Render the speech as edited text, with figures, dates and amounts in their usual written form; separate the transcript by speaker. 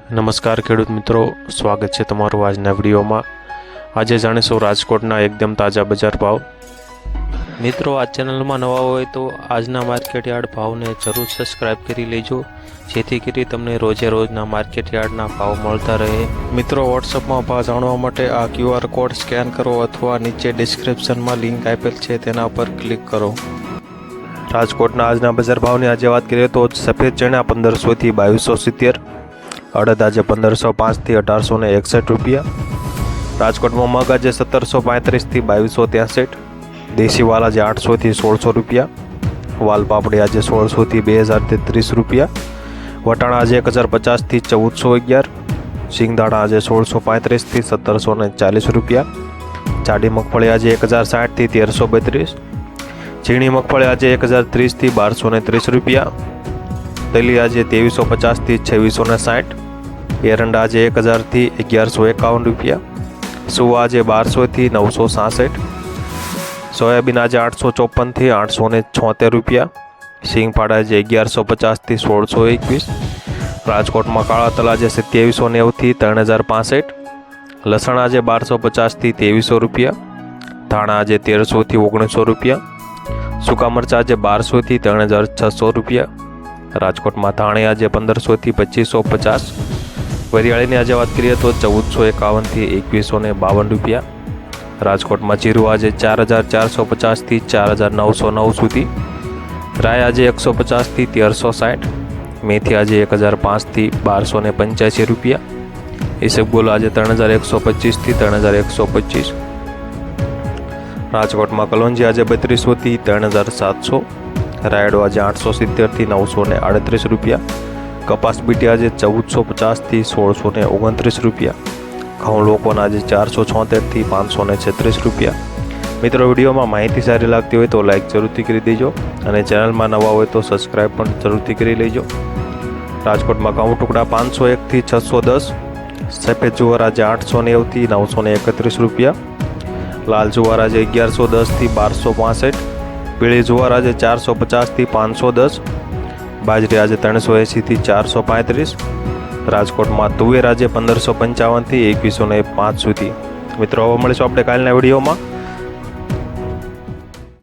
Speaker 1: નમસ્કાર ખેડૂત મિત્રો, સ્વાગત છે તમારું આજના વિડીયોમાં। આજે જાણીશું રાજકોટના એકદમ તાજા બજાર ભાવ। મિત્રો, આ ચેનલમાં નવા હોય તો આજના માર્કેટ યાર્ડ ભાવને જરૂર સબસ્ક્રાઇબ કરી લેજો, જેથી કરી તમને રોજે રોજના માર્કેટ યાર્ડના ભાવ મળતા રહે। મિત્રો, વોટ્સઅપમાં ભાવ જાણવા માટે આ QR કોડ સ્કેન કરો અથવા નીચે ડિસ્ક્રિપ્શનમાં લિંક આપેલ છે તેના પર ક્લિક કરો। રાજકોટના આજના બજાર ભાવની આજે વાત કરીએ તો સફેદ ચણા 1500 થી 2270, અડદ આજે 1505 થી 1861 રૂપિયા। રાજકોટમાં મગ આજે 1735 થી 2263, દેશી વાલ આજે 800 થી 1600 રૂપિયા, વાલ પાપડી આજે 1600 થી 2033 રૂપિયા, વટાણા આજે 1050 થી 1411, સિંગદાણા આજે 1635 થી 1740 રૂપિયા, જાડી મગફળી આજે 1060 થી 1332, ઝીણી મગફળી આજે 1030 થી 1230 રૂપિયા, તલી આજે 2350 થી 2660, એરંડા આજે 1000 થી 1151 રૂપિયા, સુવા આજે 1200 થી 966, સોયાબીન આજે 854 થી 876 રૂપિયા, સિંગફાડા આજે 1150 થી 1621, રાજકોટમાં કાળા તલ આજે 2790 થી 3065, લસણ આજે 1250 થી 2300 રૂપિયા, ધાણા આજે 1300 થી 1900 રૂપિયા, સૂકા મરચાં આજે 1200 થી 3600 રૂપિયા, રાજકોટમાં ધાણી આજે 1500 થી 2550, વરિયાળીની આજે વાત કરીએ તો 1451 થી 2152 રૂપિયા, રાજકોટમાં જીરું આજે 4450 થી 4909 સુધી, રાય આજે 150 થી 1360, મેથી આજે 1005 થી 1285 રૂપિયા, ઈસબગોલ આજે 3125 થી 3125, રાજકોટમાં કલોંજી આજે 3200 થી 3700, રાયડો આજે 870 થી 938 રૂપિયા, કપાસ બીટી આજે 1450 થી 1629 રૂપિયા, ઘઉં લોકોના આજે 476 થી 536 રૂપિયા। મિત્રો, વિડીયોમાં માહિતી સારી લાગતી હોય તો લાઈક જરૂરથી કરી દેજો અને ચેનલમાં નવા હોય તો સબસ્ક્રાઈબ પણ જરૂરથી કરી લેજો। રાજકોટમાં ઘઉં ટુકડા 501 થી 610, સફેદ જુવાર આજે 890 થી 931 રૂપિયા, લાલ જુવાર આજે 1110 થી 1265, પીળી જુવાર આજે 450 થી 510, બાજરી આજે 380 થી 435, રાજકોટમાં તુવેર આજે 1555 થી 2105 સુધી। મિત્રો, હવે મળીશું આપણે કાલના વિડીયોમાં।